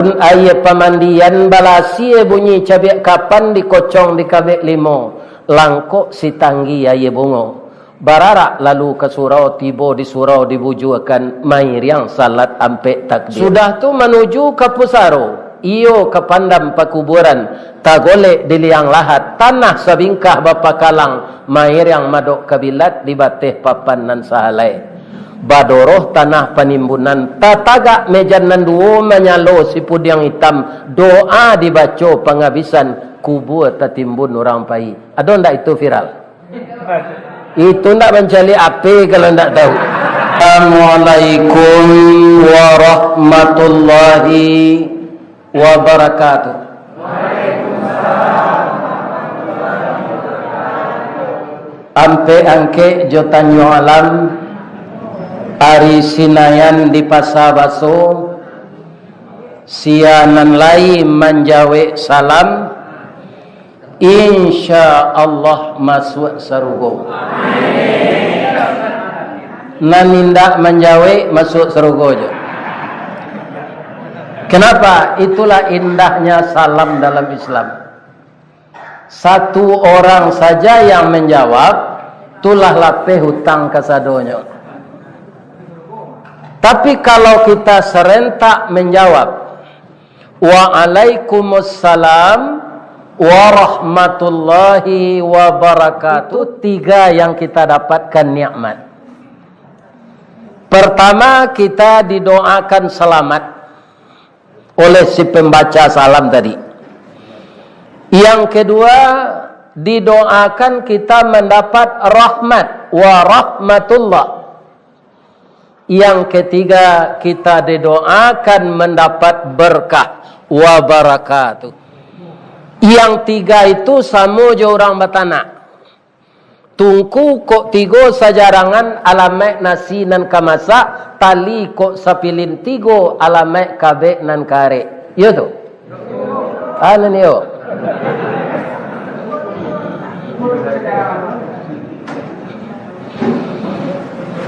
Ayat pemandian balasia bunyi cabiak kapan dikocong di kabek limo langkok si tanggi ayat bungo bararak lalu ke surau tiba di surau dibujukan mair yang salat ampe takbir sudah tu menuju ke pusaro iyo ke pandam pakuburan tagolek di liang lahat tanah sabingkah bapa kalang mair yang madok kabilat di bateh papan nan sahalai badoroh tanah penimbunan tatagak mejan nanduo menyalo si pudiang hitam doa dibaca penghabisan kubur tertimbun orang pai. Ada ndak itu viral? Itu ndak mencari api kalau ndak tahu. Assalamualaikum warahmatullahi wabarakatuh. Ampe angke jotanyo alam Ari sinayan di pasabaso sianan lai manjawe salam insya Allah masuk sarugo nanindak manjawe masuk sarugo je. Kenapa? Itulah indahnya salam dalam Islam. Satu orang saja yang menjawab tulah lape hutang kasadonya. Tapi kalau kita serentak menjawab Waalaikumsalam warahmatullahi wabarakatuh, tiga yang kita dapatkan nikmat. Pertama, kita didoakan selamat oleh si pembaca salam tadi. Yang kedua, didoakan kita mendapat rahmat wa rahmatullah. Yang ketiga, kita didoakan mendapat berkah wa barakatuh. Yang tiga itu sama je orang batana. Tungku kok tigo sajarangan alamek nasi nan kamasa, tali kok sapilin tigo alamek kabek nan kare. Yo tu. Anan yo.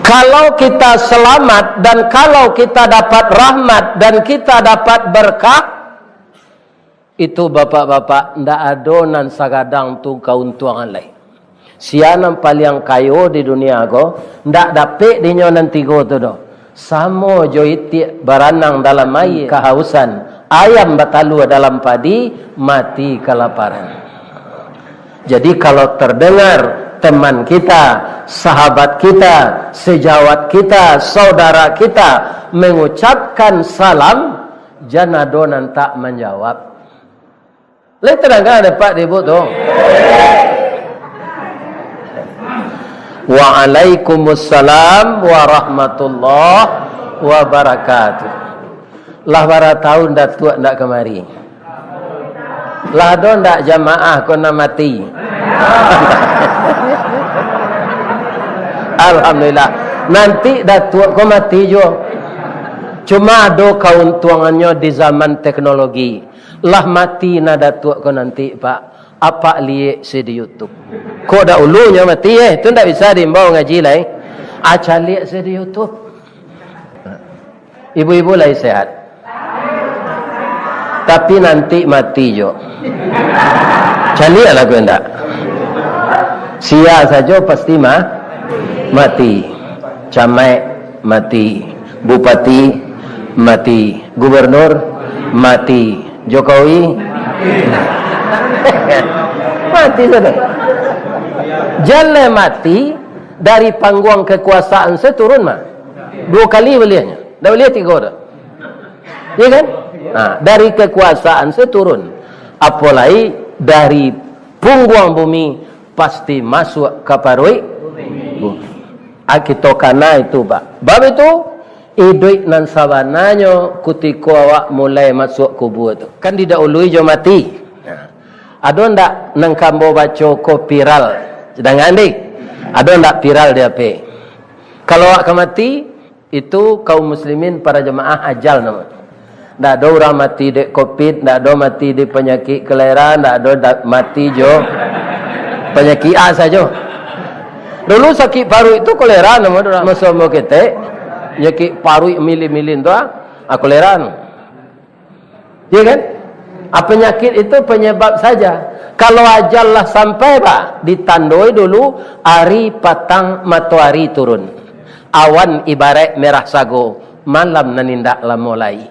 Kalau kita selamat dan kalau kita dapat rahmat dan kita dapat berkah, itu bapak-bapak ndak ada nan sagadang tu kauntuangan lain. Sianam paling kayo di dunia go ndak dapet dinyo nan tigo tu do. Samo jo iti baranang dalam air kehausan, ayam batalu dalam padi mati kelaparan. Jadi kalau terdengar teman kita, sahabat kita, sejawat kita, saudara kita mengucapkan salam, jangan donan tak menjawab. Lihat terang kan ada Pak Ibu tu. Waalaikumsalam warahmatullahi wabarakatuh. Lah bara tahun dah tua ndak kemari. Lah do ndak jamaah kau nak mati. Alhamdulillah. Nanti dah tua kau mati jo. Cuma ada keuntungannya di zaman teknologi. Lah mati nada tua kau nanti Pak. Apa lihat di YouTube. Kau dah ulunya mati tu ndak bisa dibawa ngaji lah. Acha lihat di YouTube. Ibu-ibu lah sehat. Tapi nanti mati jo. Cari lah kau ndak. Sia saja pasti mati. Camat mati. Bupati mati. Gubernur mati. Jokowi mati sudah. Jalan mati dari panggung kekuasaan seturun mah. 2 kali belianya. Dah boleh 3 dah. Ya kan? Nah, dari kekuasaan seturun. Apalagi dari punggung bumi pasti masuk ke parui bumi. Kita kana itu Pak. Bab itu iduit nan sabananya kutiko awak mulai masuk kubur tu. Kan didahului jo mati. Ada ndak nang kambo baca ko viral. Sedangkan dik. Ada ndak viral dia pe. Kalau awak mati itu kaum muslimin para jemaah ajal nama. Ndak ada orang mati dek covid, ndak ada mati di penyakit kelairan, ndak ada mati jo penyakit A saja. Dulu sakit paru itu kolera nama orang masa mau kita. Penyakit paru milih-milih tu kolera. Ya kan? Penyakit itu penyebab saja. Kalau ajal lah sampai pak, ditandoi dulu hari patang matahari turun. Awan ibarat merah sago, malam nanindak lah mulai.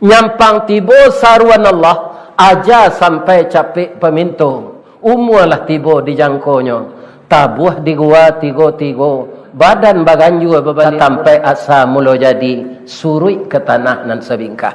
Nyampang tibo saruan Allah, aja sampai capek pemintu. Umualah tibo dijangkonyo. Tabuh di gua tigo-tigo. Badan baganju babalik sampai asa mulo jadi surui ke tanah nan sebingkah.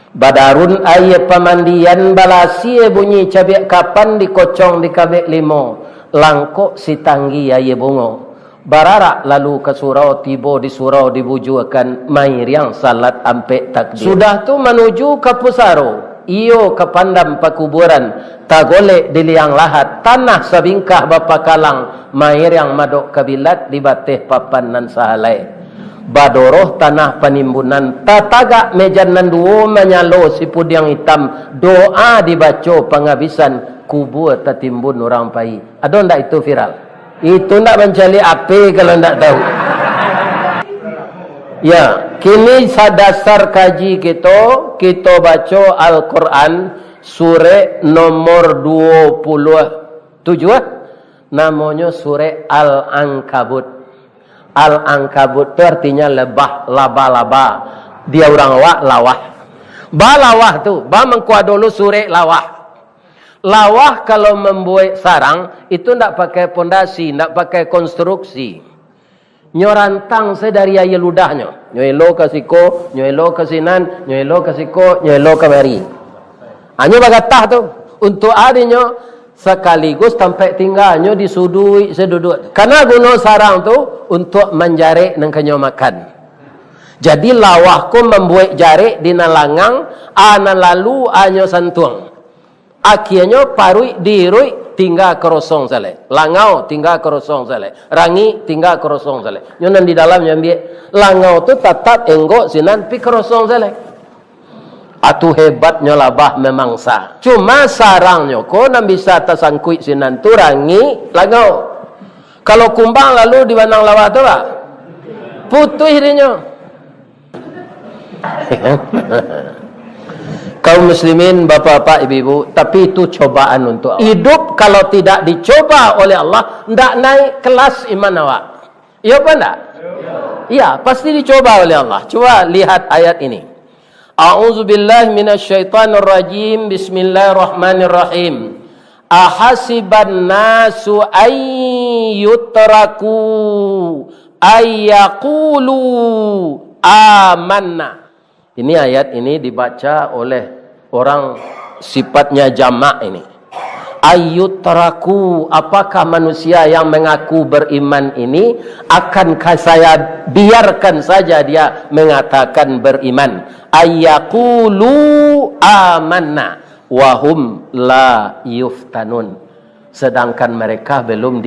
Badarun ayat pemandian balasi bunyi cabik kapan dikocong di kabek limo langkok si tanggi ayat bungo bararak lalu ke surau tibo di surau dibujukan mair yang salat ampe takdir sudah tu menuju ke pusaro iyo ke pandam pakuburan tagolek di liang lahat tanah sabingkah bapa kalang mair yang madok kabilat di bateh papan nan sahalai badoroh tanah penimbunan tatagak mejan nan duo menyalo si pudiang hitam doa dibaca penghabisan kubur tertimbun orang pai. Ada ndak itu viral? Itu ndak mencari api kalau ndak tahu. Ya, kini sadasar kaji kita baca Al-Quran surah nomor 27 namanya surah Al-Ankabut. Al-Ankabut itu artinya lebah, laba-laba. Dia orang awak, lawah. Lawah tu, mengkuat dulu surek lawah. Lawah kalau membuat sarang, itu tidak pakai pondasi, tidak pakai konstruksi. Nyorantang sedari ayah ludahnya. Nyoelo ke siko, nyoelo ke sinan, nyoelo ke siko, nyoelo ke mari. Hanya bagatah tu. Untuk adanya, sekaligus sampai tinggalnya disudui seduduk. Karena guna sarang tu untuk menjarik dan kenyo makan. Jadi lawahku membuat jarik di nalangang, ana lalu anyo santuang. Akhirnya parui dirui tinggal kerosong sale. Langau tinggal kerosong sale. Rangi tinggal kerosong sale. Nyonan di dalam nyambi langau tu tetap enggok sinan pi kerosong sale. Atu hebatnya labah memangsa. Cuma sarangnya ko nam bisa tersangkut sinan tu rangi langau. Kalau kumbang lalu di bandang lawah tu pak putus dirinya. Kaum muslimin, bapak-bapak, ibu-ibu, tapi itu cobaan untuk Allah. Hidup kalau tidak dicoba oleh Allah ndak naik kelas iman awak. Iya apa ndak? Iya, pasti dicoba oleh Allah. Coba lihat ayat ini. A'udzubillahi minasyaitonir rajim. Bismillahirrahmanirrahim. Ahasiban nasu ayyutraku ayyaqulu amanna. Ini ayat ini dibaca oleh orang sifatnya jamak ini. Ayyutraku, apakah manusia yang mengaku beriman ini akankah saya biarkan saja dia mengatakan beriman? Ayyaqulu amanna wahum la yuftanun, sedangkan mereka belum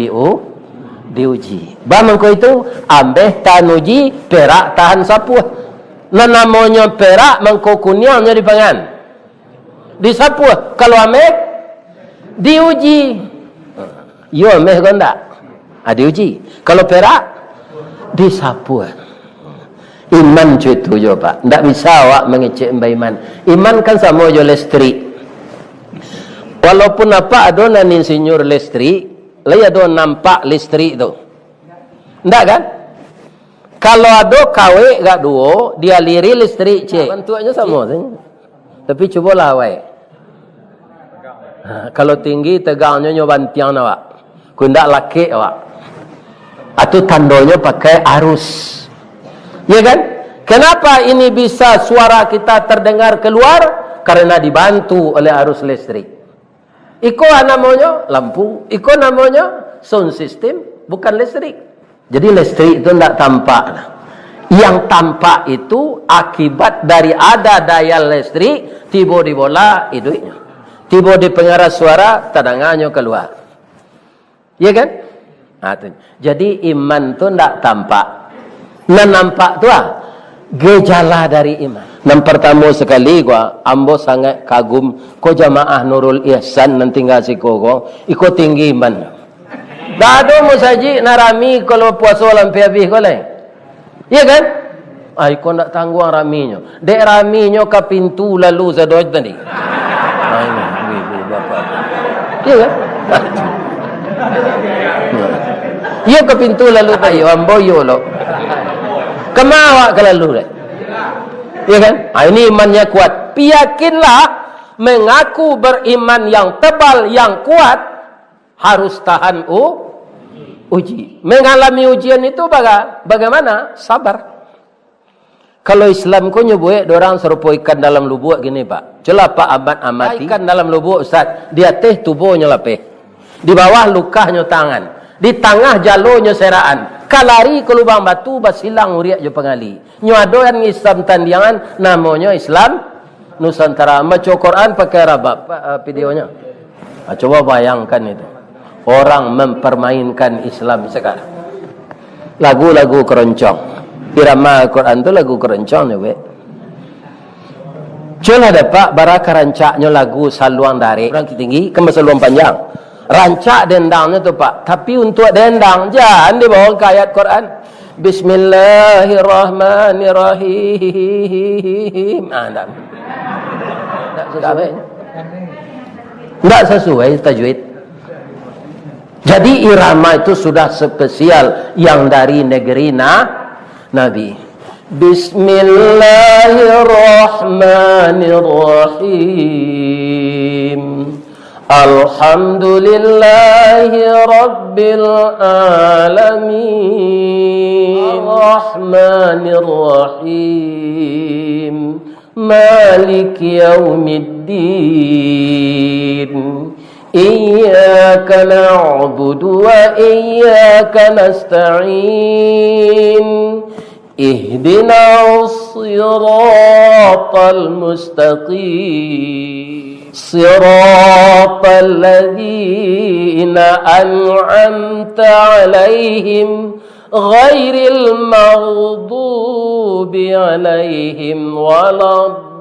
diuji. Bamangko itu ambeh tanuji perak tahan sapuh. Nah namanya perak mangko kuniangnya dipangan. Disapuh kalau ambeh diuji. Yo ambeh gondak. Diuji. Kalau perak disapuh. Iman itu jo pak. Ndak bisa awak mengecek iman. Iman kan sama jo listrik. Walaupun apa adonan insinyur listrik, lay ado nampak listrik tu. Ndak kan? Kalau ada kawe gak duo, dia liri listrik cek. Bentuknya sama saja. Tapi cubalah awak. Kalau tinggi tegangnya nyoban tiang awak. Kundak laki awak. Atau tandonya pakai arus. Ya kan? Kenapa ini bisa suara kita terdengar keluar? Karena dibantu oleh arus listrik. Iko namanya lampu, iko namanya sound system, bukan listrik. Jadi listrik itu tidak tampak. Yang tampak itu akibat dari ada daya listrik, tiba di bola hidupnya. Tiba di pengeras suara, tadangannya keluar. Ya kan? Jadi iman itu tidak tampak. Nah nampak tu gejala dari iman. Yang pertama sekali gua ambo sangat kagum ko jamaah Nurul Ihsan nanti ngasih ko iko tinggi iman. Dado mo saji narami kalau puasa lampi habis ko lain. Iya kan? Ay, kau nak tangguang raminyo. Dek raminyo ke pintu lalu zadoj tadi. Ay, ibu bapak. Iya kan? Iya ke pintu lalu tayo, amboyo lo. Kemawa ke lalu deh. Iya kan? Ini imannya kuat. Yakinlah mengaku beriman yang tebal, yang kuat harus tahan uji. Mengalami ujian itu bagaimana? Sabar. Kalau Islam ko nyebut orang serupa ikan dalam lubuk gini Pak. Celapa amati. Ikan dalam lubuk Ustaz. Di atas tubuhnya lapeh. Di bawah lukahnya tangan. Di tengah jalurnya seraan. Kalari ke lubang batu basilang uriak je pengali. Nyo adoan Islam tandiangan namanya Islam Nusantara. Maca Quran pakai rabab videonya. Coba bayangkan itu. Orang mempermainkan Islam sekarang. Lagu-lagu keroncong. Irama Al-Quran tu lagu keroncong ni weh. Cuma dapat baraka rancaknya lagu saluang dari orang tinggi ke saluang panjang. Rancak dendangnya tu Pak. Tapi untuk dendang jangan dibawa ke ayat Quran. Bismillahirrahmanirrahim. Tak sesuai. Tak sesuai tajwid. Jadi irama itu sudah spesial yang dari negeri Nabi. Bismillahirrahmanirrahim. Alhamdulillahi rabbil alamin. Ar-Rahmanir-Rahim. Maliki yaumiddin. Iyyaka na'budu wa iyyaka nasta'in. Ihdinas siratal mustaqim. Siratal ladzina an'amta 'alaihim ghairil maghdubi 'alaihim waladdallin.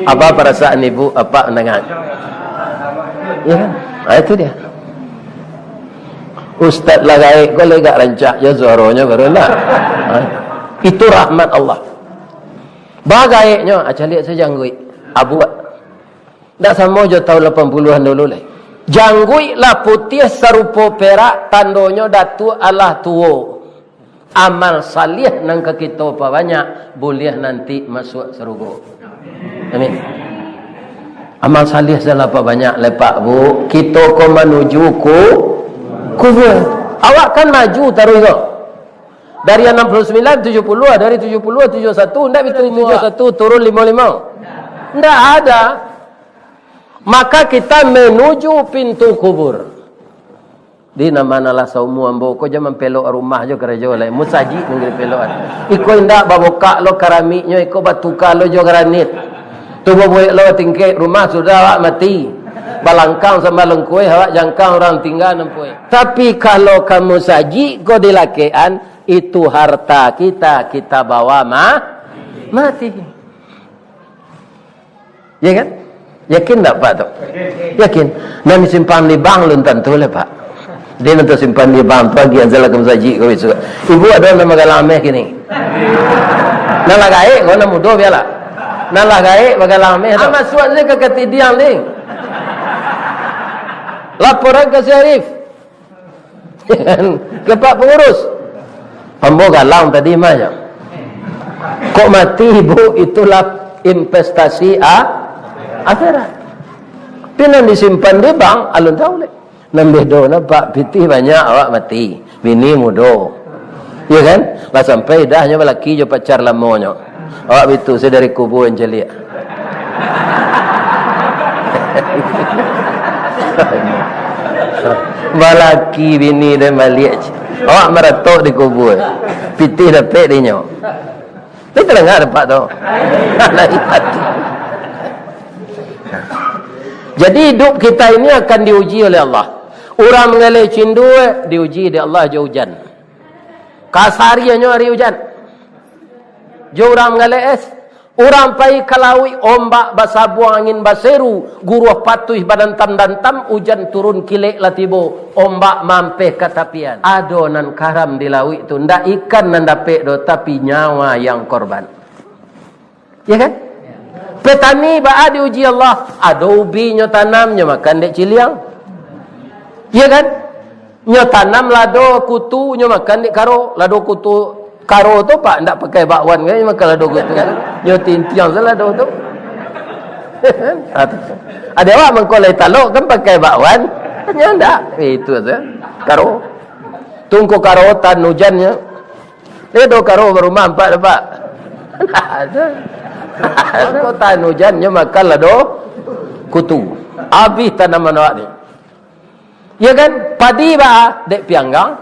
Apa perasaan ibu? Apa dengan? Ya kan? Itu dia. Ustaz lagai kau lega rancak ya suaranya baru nak. Itu rahmat Allah. Bagainya aja lihat saya janggui. Abu. Dak sama je tahun 80-an dulu lah. Janggui lah putih serupa perak tandonya datu Allah tuo. Amal salih nang ke kita apa banyak boleh nanti masuk surga. Amin. Amal salih salah apa banyak lepak bu. Kita ko menuju kubur. Awak kan maju taruh itu. Dari 69 70, dari 70 71, ndak betul 71 turun 55. Ndak ada. Maka kita menuju pintu kubur. Di nama-nama saumu ambo ko jaman pelok rumah jo kerja lain musaji nggih pelokan. Iko ndak baboka lo karamiknya iko batuka lo jo granit. Tubuh buik lo tingkek rumah sudah awak mati. Balangkang sama lengkui awak jangkang orang tinggal nempui. Tapi kalau kamu saji kau dilakean itu harta kita bawa mati. Ya kan? Yakin tak Pak tu? Yakin. Nanti simpan di bank belum tentu lah Pak. Dia nanti simpan di bank pagi anjala kamu saji kau itu. Ibu ada nama galameh kini. Nala gae kau nak mudo biarlah. Nala gae bagalameh. Amat suat saya ke ketidian ni. Laporan ke Syarif. Ke Pak Pengurus. Ambo galang tadi macam. Kok mati ibu itulah investasi akhirat. Pinan disimpan di bank alun tahu leh. Nambah dona Pak pitih banyak awak mati. Bini mudo. Ya kan? Lah sampai dahnya lelaki jo pacar lamonyo. Awak bitu saya dari kubur yang celia. Balaki bini dan balik. Awak meratok di kubur. Pitih dapat dia nyo. Dia terdengar dapat tu. Jadi hidup kita ini akan diuji oleh Allah. Orang mengalih cindu diuji oleh Allah je hujan. Kasariannya hari hujan. Jo orang mengalih es. Orang pai kalaui ombak basabuang angin baseru, guruh patuh badan tam hujan turun kilek latibo, ombak mampeh ke tapian. Ado nan karam di laut itu, ndak ikan nan dapet do, tapi nyawa yang korban. Ya kan? Petani ba diuji Allah, ado ubi nyo tanam nyo makan dek ciliang. Ya kan? Nyo tanam lado kutu nyo makan dek karo, lado kutu karo tu pak ndak pakai bakwan kan, makan lado kutu kan. Nyo tintiang salah lado tu. Ada orang mengkolai taluk kan pakai bakwan, nya ndak. Itu saja. Karo. Tunggu karo tan hujannya. Dia do karo baru mampak pak. Ada. Kau tan hujannya makan lado kutu. Habis tanaman awak ni. Ya kan? Padi ba dek pianggang.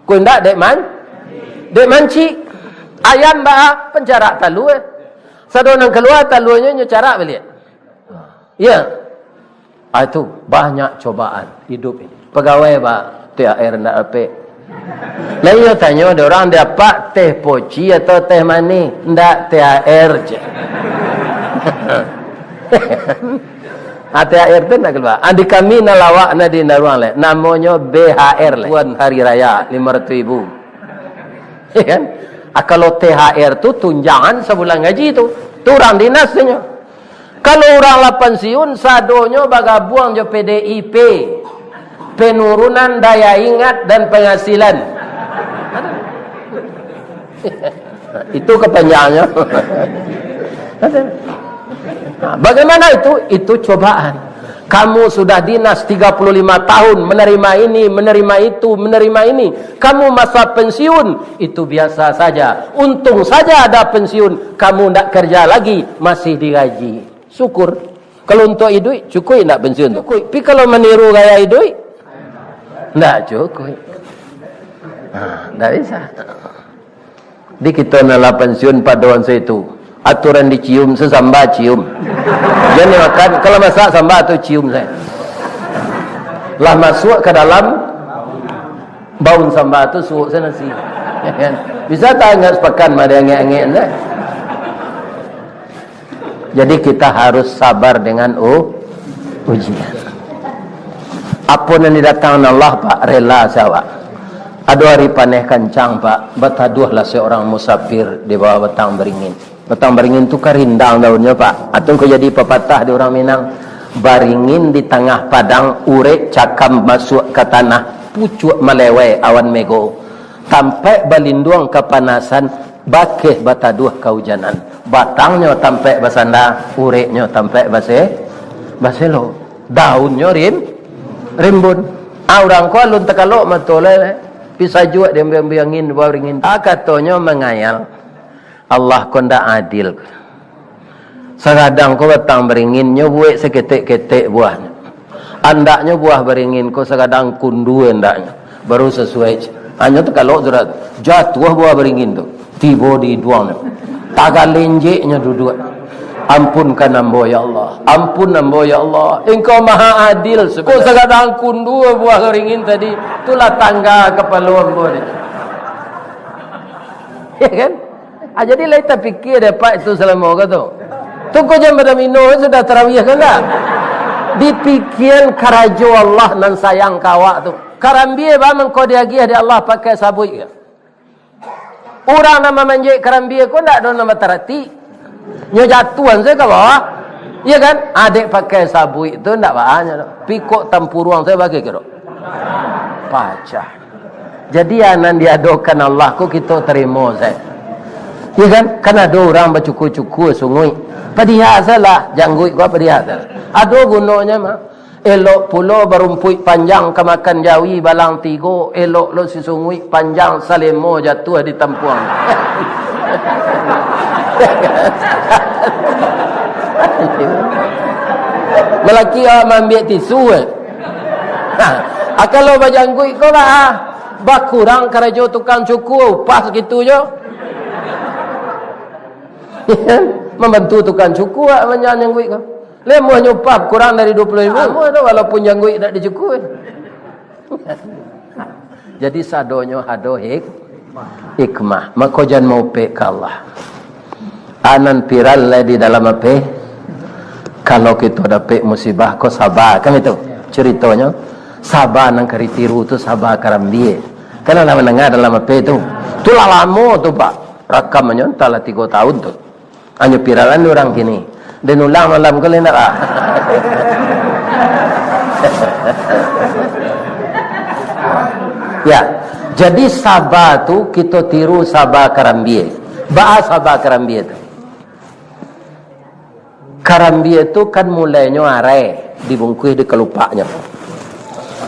Ku ndak dek manci. Ayam ba pencarak talu Sadonang keluar talunya nyo cara balik. Ya. Itu banyak cobaan hidup ini. Pegawai ba THR ndak dapat. Lain yo tanya ada orang dapat teh poci atau teh mani, ndak THR je. THR tu nak keluar. Andi kami nalawak na di naruang le. Namanya BHR le. Tuan hari raya 500,000. Ya kan? Kalau THR tu tunjangan sebulan gaji tu. Tu orang dinasnya. Kalau orang lah pensiun sadonyo bagabuang jo PDIP. Penurunan daya ingat dan penghasilan. Itu kepanjangannya. Bagaimana itu? Itu cobaan. Kamu sudah dinas 35 tahun, menerima ini, menerima itu, menerima ini. Kamu masa pensiun, itu biasa saja. Untung saja ada pensiun, kamu tidak kerja lagi, masih digaji. Syukur. Kalau untuk hidup, cukup tidak pensiun? Cukup. Tapi kalau meniru gaya hidup, tidak cukup. Tidak bisa. Di kita nak pensiun pada orang itu. Aturan dicium, sesamba cium. Jadi makan, kalau masak samba tu cium saya. Lah masuk ke dalam baun samba tu suuk saya nasi. Ya kan? Bisa tak enggak sepakan ada angin-angin saya. Jadi kita harus sabar dengan ujian. Apa yang didatangkan Allah Pak, rela sawak. Ada hari paneh kancang Pak, bataduhlah seorang musafir di bawah batang beringin. Batang beringin tu karindang daunnya Pak. Atau kau jadi pepatah di orang Minang. Baringin di tengah padang, urek cakam masuk ke tanah, pucuk melewai awan mego. Tampai balinduang kepanasan, bakeh bataduh kehujanan. Batangnya tampai basanda, ureknya tampai baselo. Daunnya rimbun. Orang ko alun takalok matoleh. Bisa juga dia biangin bawah ringin. Katanya mengayal. Allah konda adil. Segadang ko batang beringin nyo buat seketek-ketek buahnya. Andaknya buah beringin ko segadang kundu andaknya. Baru sesuai. Hanya tu kalau sudah jatuh buah beringin tu. Tiba di duang. Taga lenjeknya duduk. Ampunkan ambo ya Allah. Ampun ambo ya Allah. Engkau maha adil. Ko segadang kundu buah beringin tadi. Itulah tangga kepala ambo ni. Ya kan? Jadi kita fikir dapat itu selama kata. Tunggu jam pada minum sudah tarawih kan tak? Dipikir karajo Allah nan sayang kawak tu. Karambie ba mengko dia giah di Allah pakai sabut ke? Orang nama manjek karambie ko ndak ada nama tarati. Nyo jatuan saya ke bawah. Iya kan? Adik pakai sabut itu ndak banyak. Pikok tampuruang saya bagi ke dok. Pacah. Jadi anan diadokan Allah ko kita terima saya. Ya kan ada orang bercukur-cukur sungai. Padihasalah janggut gua padihasalah. Ada gunanya mah. Elok pulau berumput panjang kemakan jawi balang tigo. Elok lo si sungai panjang salemo jatuh di tampuang. Melaki ambil tisu. Kalau berjanggut kau lah. Bakurang karajo tukang cukur pas gitu je. Membantu tukang cukur menyanggut kau. Lemah nyupap kurang dari 20,000. Walaupun janggut tak dicukur. Jadi sadonyo hado hikmah. Maka jangan mau pek ke Allah. Anan viral lah di dalam apa? Kalau kita dapat musibah, kau sabar. Kan itu ceritanya. Sabar nang kari tiru tu sabar karambie. Kan lama mendengar dalam apa itu? Tu lama tu pak. Rakamannya entahlah 3 tahun tu. Hanya viralan orang kini. Dan ulang malam kali nak. Ya. Jadi sabar tu kita tiru sabar karambie. Bahasa sabar karambie tu. Karambie tu kan mulainya arai dibungkus di kelupaknya.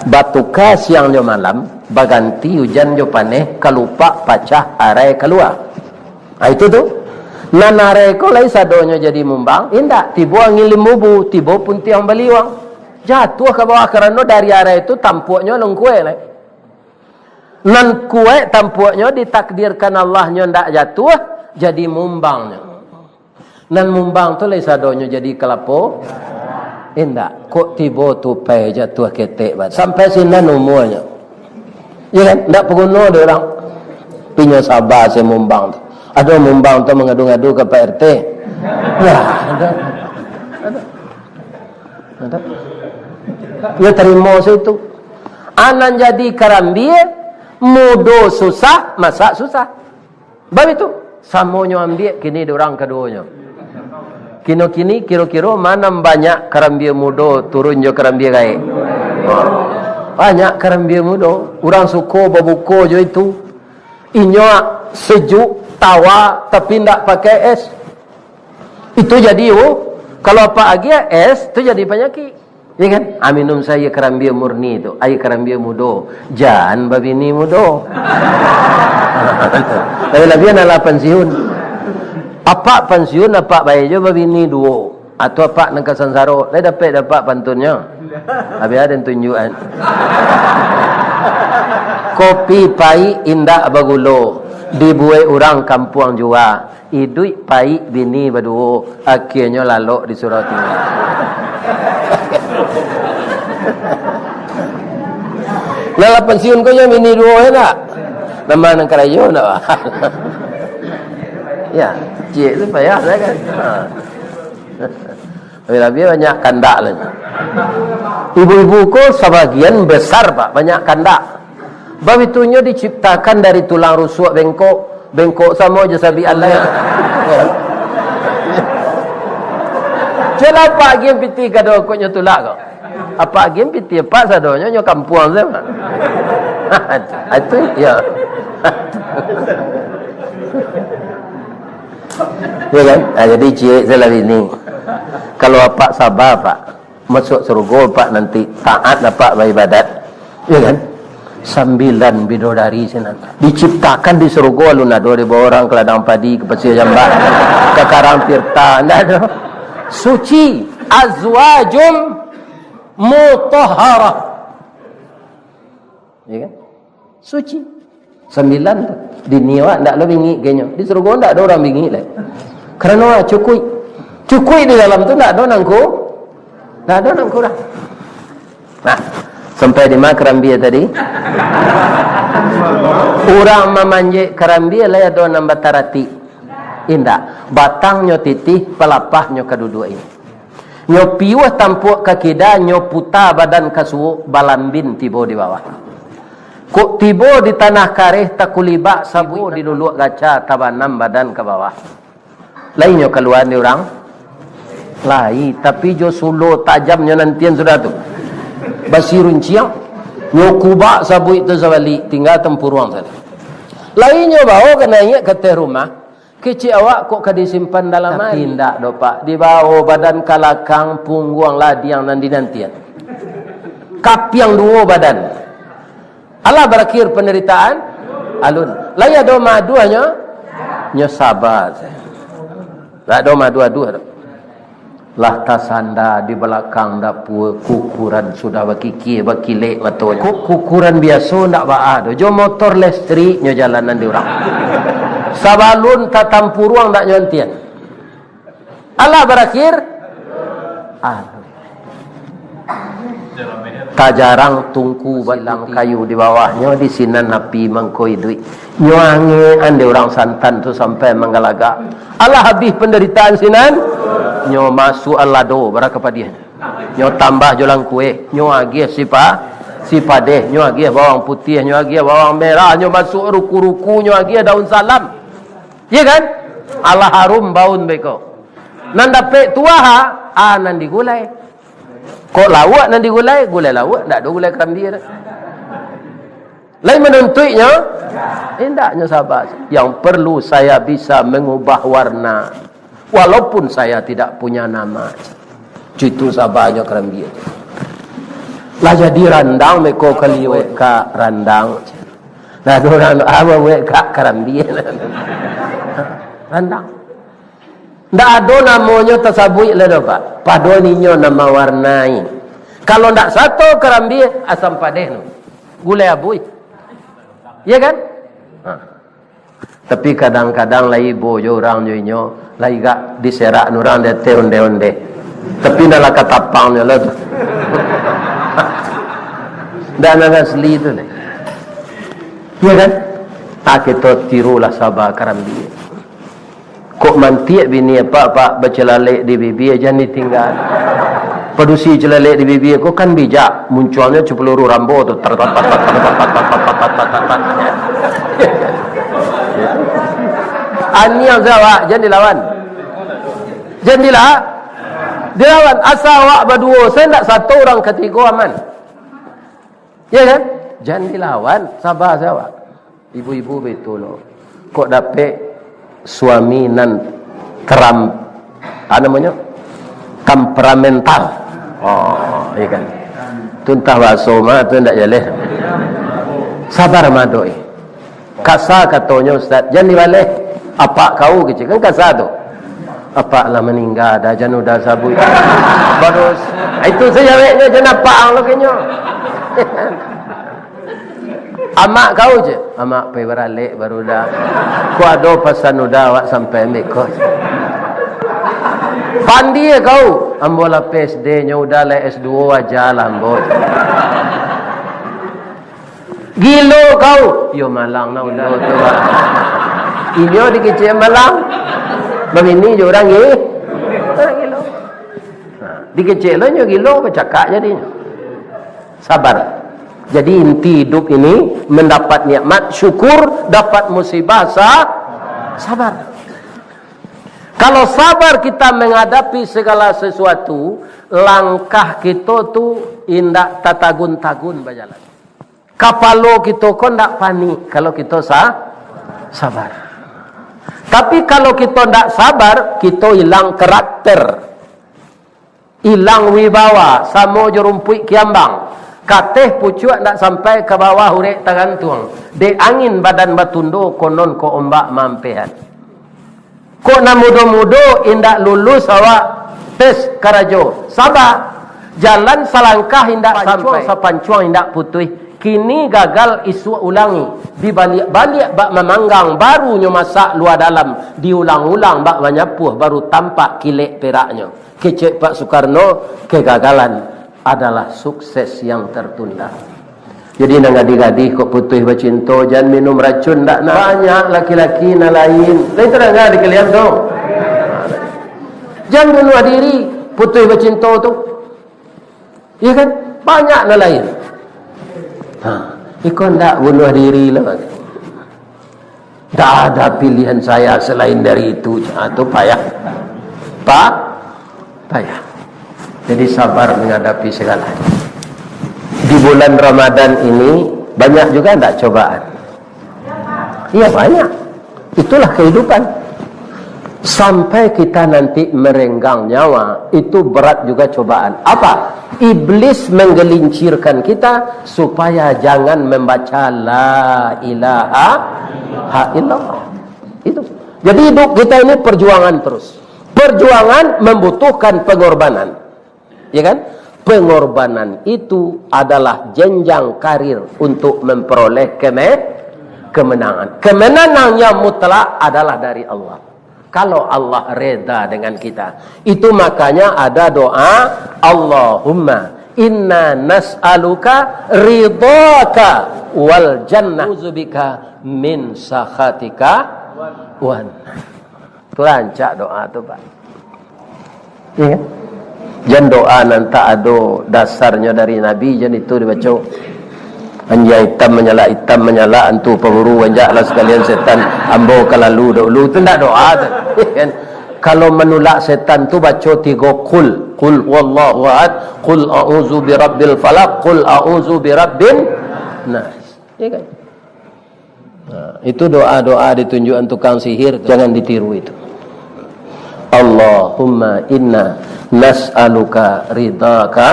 Batuka siangnya malam, baganti hujan jo paneh, kelupak pacah arai keluar. Itu tu. Nan arai ko lai sadonyo jadi mumbang, indak tibo ngilim bubu, tibo pun tiang baliwang. Jatuh ke bawah kerana dari arai itu tampuknya lengkue lai. Nan kue tampuknya ditakdirkan Allahnya ndak jatuh, jadi mumbangnya. Nan mumbang tu lai sadonyo jadi kelapo. Indak, kok tiba tupai jatuh ketek bat. Sampai sini umurnya. Ya kan? Ndak pengguna dia orang. Punya sabar si mumbang tu. Ada mumbang tu mengadu-ngadu ke Pak RT. Ya, ada. Ya terima situ. Anan jadi karambie, mudo susah, masak susah. Baik itu. Samonyo ambil, kini dia orang keduanya. Kini kira-kira mana banyak karambia muda turun je karambia gaib. Banyak karambia muda. Orang suka berbuka je itu. Inyo sejuk, tawa tapi tak pakai es. Itu jadi kalau apa lagi es itu jadi penyakit. Ya kan? Minum saya karambia murni itu. Air karambia muda. Jangan babini muda. Lebih-lebih adalah pensiun. Apa pensiun apa baik je babini dua atau apa nak sansaro lai dapat pantunnya habis ada tunjukan kopi pai indah bagulo dibuai orang kampung jua idui pai bini berdua akhirnya lalu di surau tinggi. Lala pensiun kau yang bini dua nak nama nak kerayo nak. Ya, cik tu payah saya kan. Lebih banyak kandak lah. Ibu-ibu ko sebagian besar pak banyak kandak. Bab itunya diciptakan dari tulang rusuk bengkok sama je sabi Allah. Celah apa game piti kado koknya tulak kau. Apa game piti apa sadonya nyo kampung saya. Itu ya. Ya kan? Jadi cik saya ini. Kalau apa sabar pak, masuk surga pak nanti taat pak beribadat. Ya kan? 9 bidodari sana. Diciptakan di surga lu nado di bawah orang ke ladang padi ke pasir jambak ke karang tirta. Ndak ada. Suci azwajum mutahharah. Ya kan? Suci. 9 tu. Di niwa ndak lo bingi genyo. Di surga ndak ada orang bingi lah. Kerana cukui di dalam tu ndak ada nangku. Ndak ada nangku dah. Nah, sampai di mana kerambia tadi? Orang memanjik kerambia lah ada nambah tarati. Indak. Batangnya titih, pelapahnya kedua ini. Nyo piwah tampuk kakida, nyo puta badan kasuuk, balambin tiba di bawah. Kok tiba di tanah kareh takulibak sabu di dulu gaca tabanam badan ke bawah. Lainnya keluar ni orang. Lai tapi jo sulu tajamnya nantian sudah tu. Basirun ciang. Nyo kubak sabu itu zawali tinggal tempuruang saja. Lainnya bawa kena ingat ke rumah. Kecik awak kok disimpan dalam air. Tindak do pak. Di bawah badan kalakang pungguang ladiang nanti-nantian. Kapiang dua badan. Allah berakhir penderitaan alun. Laya do maduanya nyo sabar. La do madu-adu. Lah tasanda di belakang dapur kukuran sudah bakiki bakilek matonya. Kukuran biasa ndak ba ado. Jo motor listrik nyo jalanan di orang. Sabalun tatampuruang ndak nyontian. Allah berakhir alun. tak jarang tungku balang kayu di bawahnya di sinan napi mangkoi duit nyuange ande orang santan tu sampai menggalaga Allah habis penderitaan sinan nyo masuk alado baraka padiah nyo tambah jualan kue nyo agi si padeh nyo agi bawang putih nyo agi bawang merah nyo masuk ruku-ruku nyo agi daun salam ya kan Allah harum baun beko nan dapat tuaha nan digulai kok lawak nan digulai gulai lawak ndak ada gulai kerambi dah lain menuntuknya indahnya sahabat yang perlu saya bisa mengubah warna walaupun saya tidak punya nama itu sahabatnya kerambi lah jadi randang meko kali ka randang nah orang apa ka kerambi randang ndak ada namanya tasabui lah Pak. Padoninya nama warnai. Kalau ndak satu kerambi asam padeh no. Gulai abui. Ya kan? Tapi kadang-kadang lai bojo orang nyo lai gak diserak nurang de onde-onde. Tapi dalam katapangnya lah tu. Dan asli tu ni. Ya kan? Kita tirulah sabar kerambi. Kok mantiak bini apa bercelalek di bibi aja ni tinggal. Padusi celalek di bibi kok kan bijak munculnya peluru rambo tu. Ani yang zawak jangan dilawan. Jangan dilawan asal awak berdua saya tak satu orang ketiga aman. Ya kan? Jangan dilawan sabar zawak. Ibu-ibu betul loh. Kok dapat suami nan namanya temperamental iya kan tu entah bahasa mah tu ndak jaleh sabar madoi kasar katanya ustaz jangan dibalik apa kau kecil kan kasar tu apa lah meninggal dah jangan udah sabui baru itu sejawabnya jangan apa lo kenyo amak kau je amak pergi beralik baru dah ku ada pasan udah awak sampai ambil pandi kau ambola PSD nya udah lah S2 aja lah ambol gilo kau yo malang na udah tu inyo dikecil malang begini je orang gilo dikecil lo nyo gilo bercakap jadinya sabar. Jadi inti hidup ini mendapat nikmat syukur, dapat musibah sabar. Kalau sabar kita menghadapi segala sesuatu, langkah kita tu indak tatagun-tagun berjalan. Kapalo kita kok ndak panik kalau kita sabar. Tapi kalau kita ndak sabar, kita hilang karakter. Hilang wibawa, samo jerumpui kiambang. Kateh pucuk nak sampai ke bawah hurek tagantung. De angin badan batundo konon ko ombak mampehan. Ko na mudo-mudo indak lulus awak tes karajo. Sabar. Jalan salangkah indak sampai sapancuang indak putih. Kini gagal isu ulangi. Dibalik-balik bak memanggang barunya masak luar dalam. Diulang-ulang bak menyapuh baru tampak kilek peraknya. Kecek Pak Soekarno kegagalan adalah sukses yang tertunda. Jadi nang gadi-gadi kok putih bercinta jangan minum racun ndak nak banyak laki-laki na lain. Lain terang di kalian tu. Jangan bunuh diri putih bercinta tu. Ya kan? Banyak na lain. Ikon ndak bunuh diri lah. Tak ada pilihan saya selain dari itu. Itu payah. Payah. Jadi sabar menghadapi segalanya. Di bulan Ramadan ini banyak juga tidak cobaan. Iya banyak. Itulah kehidupan. Sampai kita nanti merenggang nyawa, itu berat juga cobaan. Apa? Iblis menggelincirkan kita supaya jangan membaca la ilaha illallah. Itu. Jadi hidup kita ini perjuangan terus. Perjuangan membutuhkan pengorbanan. Ya kan? Pengorbanan itu adalah jenjang karir untuk memperoleh kemenangan. Kemenangan yang mutlak adalah dari Allah. Kalau Allah reda dengan kita. Itu makanya ada doa Allahumma inna nas'aluka ridhaka wal jannah uzubika min sakhatika wan. Tu rancak doa tu Pak. Iya kan? Jan doa nan tak ada dasarnya dari Nabi, jan itu dibaca. Anja hitam menyala antu pemburu anjaklah sekalian setan ambo kalalu dulu tu ndak doa tu. Kan? Kalau menolak setan tu baca 3 qul wallahu ahad, qul a'udzu birabbil falaq, qul a'udzu birabbin nas. Ya kan? Nah, itu doa-doa ditunjukkan tukang sihir, jangan ditiru itu. Allahumma inna nas'aluka ridhaka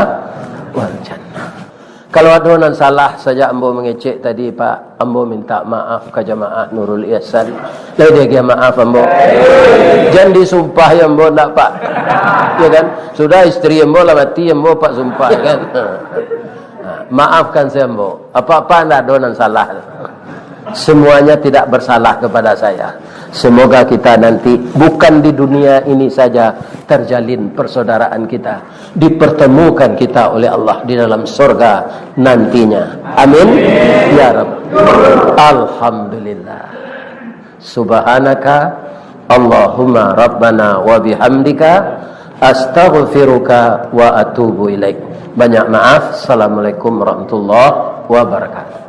wal jannah. Kalau ada yang salah saja ambo mengecek tadi Pak, ambo minta maaf ke jemaah Nurul Ihsan. Lalu dia maaf ambo. Jangan disumpah ya ambo nak Pak. Ya kan? Sudah istri ambo lah mati ambo Pak sumpah kan. Maafkan saya ambo. Apa-apa ndak ada yang salah. Semuanya tidak bersalah kepada saya. Semoga kita nanti bukan di dunia ini saja terjalin persaudaraan kita, dipertemukan kita oleh Allah di dalam surga nantinya. Amin ya Rabb. Alhamdulillah. Subhanaka Allahumma rabbana wa bihamdika astaghfiruka wa atubu ilaik. Banyak maaf. Assalamualaikum warahmatullahi wabarakatuh.